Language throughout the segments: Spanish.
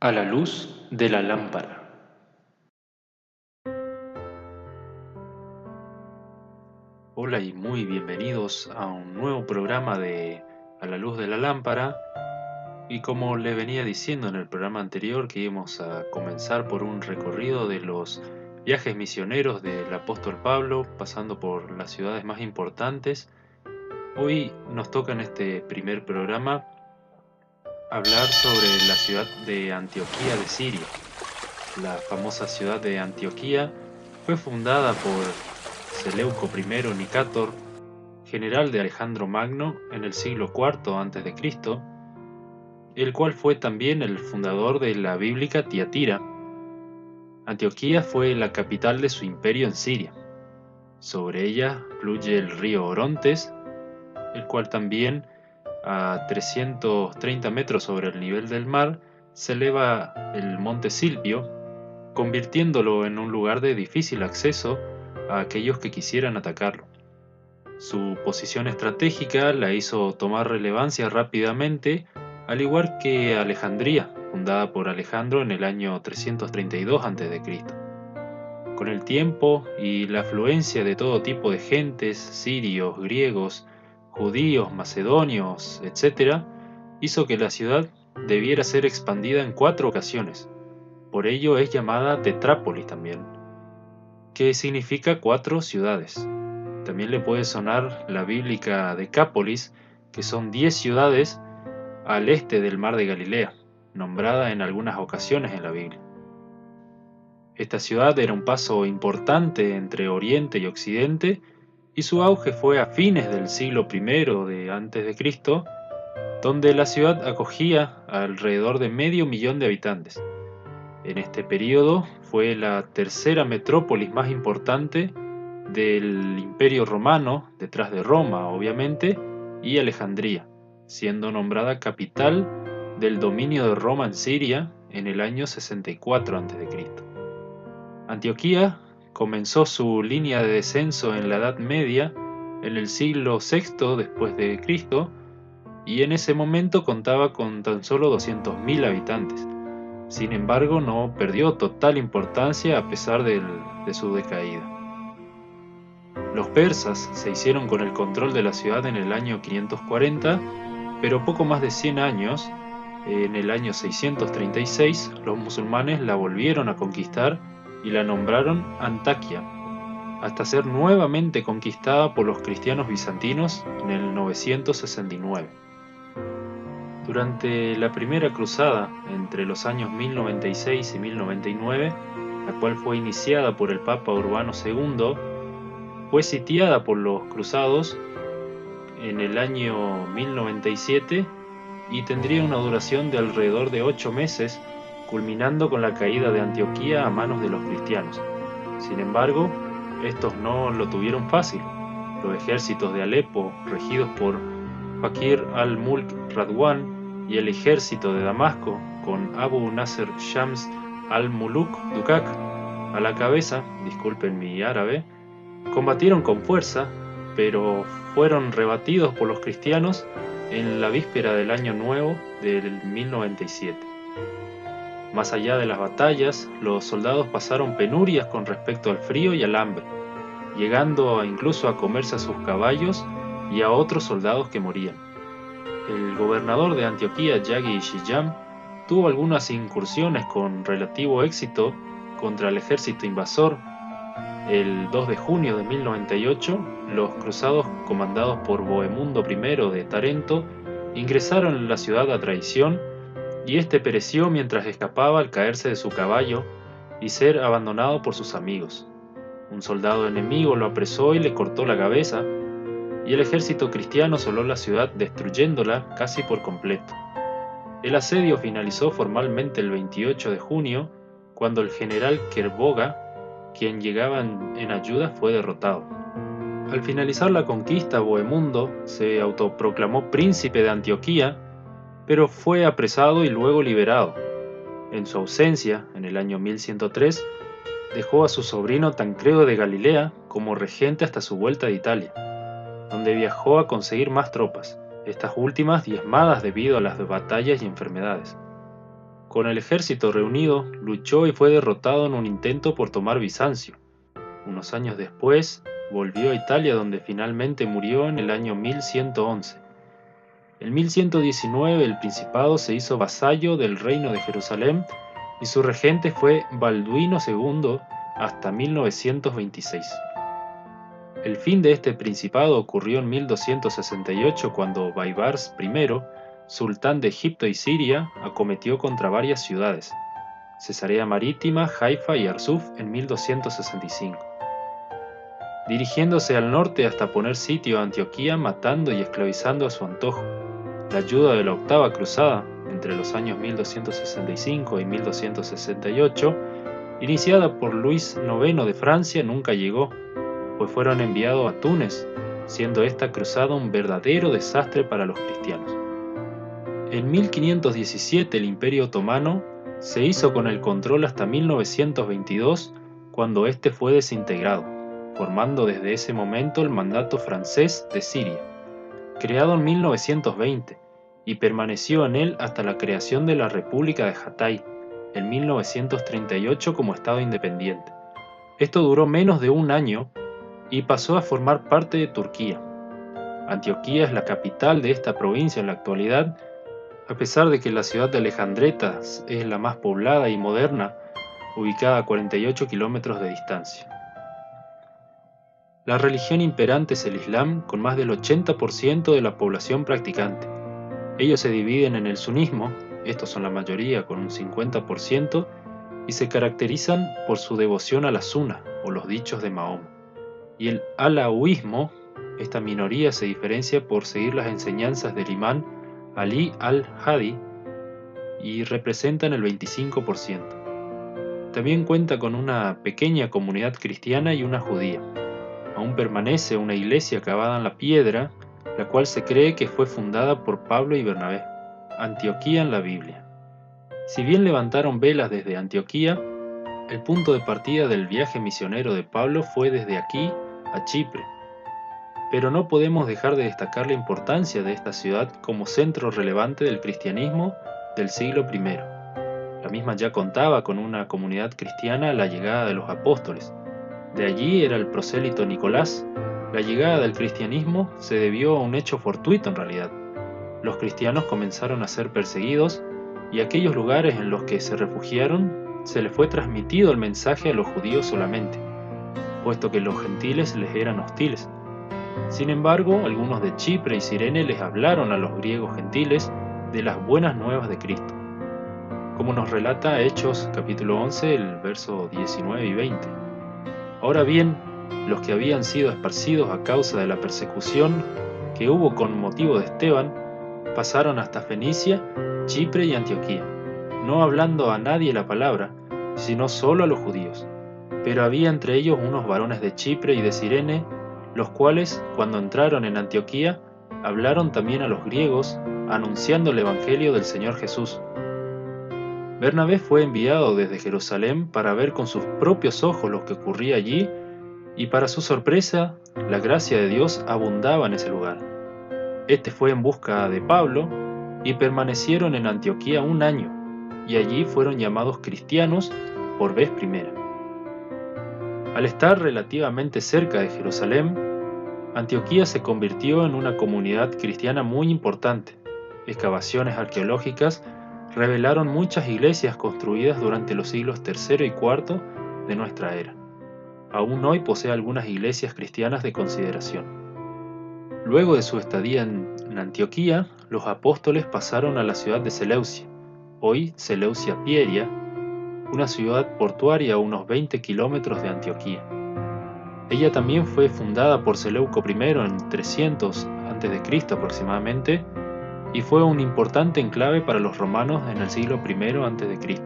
A la luz de la lámpara. Hola y muy bienvenidos a un nuevo programa de A la luz de la lámpara. Y como le venía diciendo en el programa anterior, que íbamos a comenzar por un recorrido de los viajes misioneros del apóstol Pablo, pasando por las ciudades más importantes. Hoy nos toca en este primer programa hablar sobre la ciudad de Antioquía de Siria. La famosa ciudad de Antioquía fue fundada por Seleuco I Nicator, general de Alejandro Magno en el siglo IV a.C., el cual fue también el fundador de la bíblica Tiatira. Antioquía fue la capital de su imperio en Siria. Sobre ella fluye el río Orontes, el cual también, a 330 metros sobre el nivel del mar, se eleva el monte Silvio, convirtiéndolo en un lugar de difícil acceso a aquellos que quisieran atacarlo. Su posición estratégica la hizo tomar relevancia rápidamente, al igual que Alejandría, fundada por Alejandro en el año 332 a.C. Con el tiempo y la afluencia de todo tipo de gentes, sirios, griegos, judíos, macedonios, etc., hizo que la ciudad debiera ser expandida en 4 ocasiones. Por ello es llamada Tetrápolis también, que significa 4 ciudades. También le puede sonar la bíblica Decápolis, que son 10 ciudades al este del mar de Galilea, nombrada en algunas ocasiones en la Biblia. Esta ciudad era un paso importante entre Oriente y Occidente, y su auge fue a fines del siglo I de antes de Cristo, donde la ciudad acogía a alrededor de medio millón de habitantes. En este periodo fue la tercera metrópolis más importante del Imperio Romano, detrás de Roma, obviamente, y Alejandría, siendo nombrada capital del dominio de Roma en Siria en el año 64 a.C. Antioquía comenzó su línea de descenso en la Edad Media en el siglo VI después de Cristo, y en ese momento contaba con tan solo 200.000 habitantes. Sin embargo, no perdió total importancia a pesar de su decaída. Los persas se hicieron con el control de la ciudad en el año 540, pero poco más de 100 años, en el año 636, los musulmanes la volvieron a conquistar y la nombraron Antaquia, hasta ser nuevamente conquistada por los cristianos bizantinos en el 969. Durante la primera cruzada, entre los años 1096 y 1099, la cual fue iniciada por el Papa Urbano II, fue sitiada por los cruzados en el año 1097 y tendría una duración de alrededor de 8 meses, culminando con la caída de Antioquía a manos de los cristianos. Sin embargo, estos no lo tuvieron fácil. Los ejércitos de Alepo, regidos por Fakir al-Mulk Radwan, y el ejército de Damasco, con Abu Nasr Shams al-Muluk Dukak a la cabeza, disculpen mi árabe, combatieron con fuerza, pero fueron rebatidos por los cristianos en la víspera del Año Nuevo del 1097. Más allá de las batallas, los soldados pasaron penurias con respecto al frío y al hambre, llegando incluso a comerse a sus caballos y a otros soldados que morían. El gobernador de Antioquía, Yagi Shijam, tuvo algunas incursiones con relativo éxito contra el ejército invasor. El 2 de junio de 1098, los cruzados comandados por Bohemundo I de Tarento ingresaron en la ciudad a traición, y este pereció mientras escapaba al caerse de su caballo y ser abandonado por sus amigos. Un soldado enemigo lo apresó y le cortó la cabeza, y el ejército cristiano asoló la ciudad destruyéndola casi por completo. El asedio finalizó formalmente el 28 de junio, cuando el general Kerboga, quien llegaba en ayuda, fue derrotado. Al finalizar la conquista, Bohemundo se autoproclamó príncipe de Antioquía, pero fue apresado y luego liberado. En su ausencia, en el año 1103, dejó a su sobrino Tancredo de Galilea como regente hasta su vuelta de Italia, donde viajó a conseguir más tropas, estas últimas diezmadas debido a las batallas y enfermedades. Con el ejército reunido, luchó y fue derrotado en un intento por tomar Bizancio. Unos años después, volvió a Italia donde finalmente murió en el año 1111. En 1119 el principado se hizo vasallo del reino de Jerusalén y su regente fue Balduino II hasta 1926. El fin de este principado ocurrió en 1268 cuando Baibars I, sultán de Egipto y Siria, acometió contra varias ciudades, Cesarea Marítima, Haifa y Arsuf en 1265. Dirigiéndose al norte hasta poner sitio a Antioquía, matando y esclavizando a su antojo. La ayuda de la octava cruzada, entre los años 1265 y 1268, iniciada por Luis IX de Francia, nunca llegó, pues fueron enviados a Túnez, siendo esta cruzada un verdadero desastre para los cristianos. En 1517 el Imperio Otomano se hizo con el control hasta 1922, cuando este fue desintegrado, formando desde ese momento el Mandato francés de Siria, creado en 1920, y permaneció en él hasta la creación de la República de Hatay, en 1938 como Estado independiente. Esto duró menos de un año y pasó a formar parte de Turquía. Antioquía es la capital de esta provincia en la actualidad, a pesar de que la ciudad de Alejandreta es la más poblada y moderna, ubicada a 48 kilómetros de distancia. La religión imperante es el Islam, con más del 80% de la población practicante. Ellos se dividen en el sunismo, estos son la mayoría con un 50%, y se caracterizan por su devoción a la Sunna, o los dichos de Mahoma. Y el alauismo, esta minoría se diferencia por seguir las enseñanzas del imán Ali al-Hadi y representan el 25%. También cuenta con una pequeña comunidad cristiana y una judía. Aún permanece una iglesia cavada en la piedra, la cual se cree que fue fundada por Pablo y Bernabé. Antioquía en la Biblia. Si bien levantaron velas desde Antioquía, el punto de partida del viaje misionero de Pablo fue desde aquí a Chipre. Pero no podemos dejar de destacar la importancia de esta ciudad como centro relevante del cristianismo del siglo I. La misma ya contaba con una comunidad cristiana a la llegada de los apóstoles. De allí era el prosélito Nicolás. La llegada del cristianismo se debió a un hecho fortuito en realidad. Los cristianos comenzaron a ser perseguidos y aquellos lugares en los que se refugiaron se les fue transmitido el mensaje a los judíos solamente, puesto que los gentiles les eran hostiles. Sin embargo, algunos de Chipre y Cirene les hablaron a los griegos gentiles de las buenas nuevas de Cristo, como nos relata Hechos capítulo 11, el verso 19 y 20. Ahora bien, los que habían sido esparcidos a causa de la persecución que hubo con motivo de Esteban, pasaron hasta Fenicia, Chipre y Antioquía, no hablando a nadie la palabra, sino solo a los judíos. Pero había entre ellos unos varones de Chipre y de Cirene, los cuales, cuando entraron en Antioquía, hablaron también a los griegos, anunciando el evangelio del Señor Jesús. Bernabé fue enviado desde Jerusalén para ver con sus propios ojos lo que ocurría allí, y para su sorpresa, la gracia de Dios abundaba en ese lugar. Este fue en busca de Pablo, y permanecieron en Antioquía un año, y allí fueron llamados cristianos por vez primera. Al estar relativamente cerca de Jerusalén, Antioquía se convirtió en una comunidad cristiana muy importante. Excavaciones arqueológicas revelaron muchas iglesias construidas durante los siglos III y IV de nuestra era. Aún hoy posee algunas iglesias cristianas de consideración. Luego de su estadía en Antioquía, los apóstoles pasaron a la ciudad de Seleucia, hoy Seleucia Pieria, una ciudad portuaria a unos 20 kilómetros de Antioquía. Ella también fue fundada por Seleuco I en 300 a.C. aproximadamente, y fue un importante enclave para los romanos en el siglo I a.C.,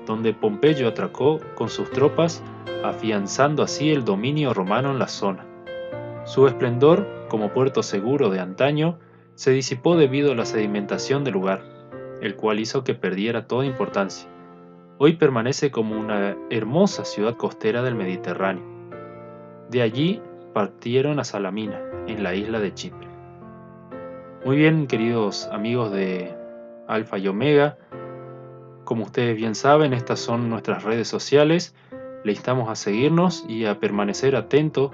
donde Pompeyo atracó con sus tropas, afianzando así el dominio romano en la zona. Su esplendor, como puerto seguro de antaño, se disipó debido a la sedimentación del lugar, el cual hizo que perdiera toda importancia. Hoy permanece como una hermosa ciudad costera del Mediterráneo. De allí partieron a Salamina, en la isla de Chipre. Muy bien, queridos amigos de Alfa y Omega, Como ustedes bien saben, estas son nuestras redes sociales. Le instamos a seguirnos y a permanecer atento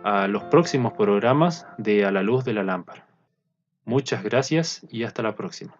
a los próximos programas de A la Luz de la Lámpara. Muchas gracias y hasta la próxima.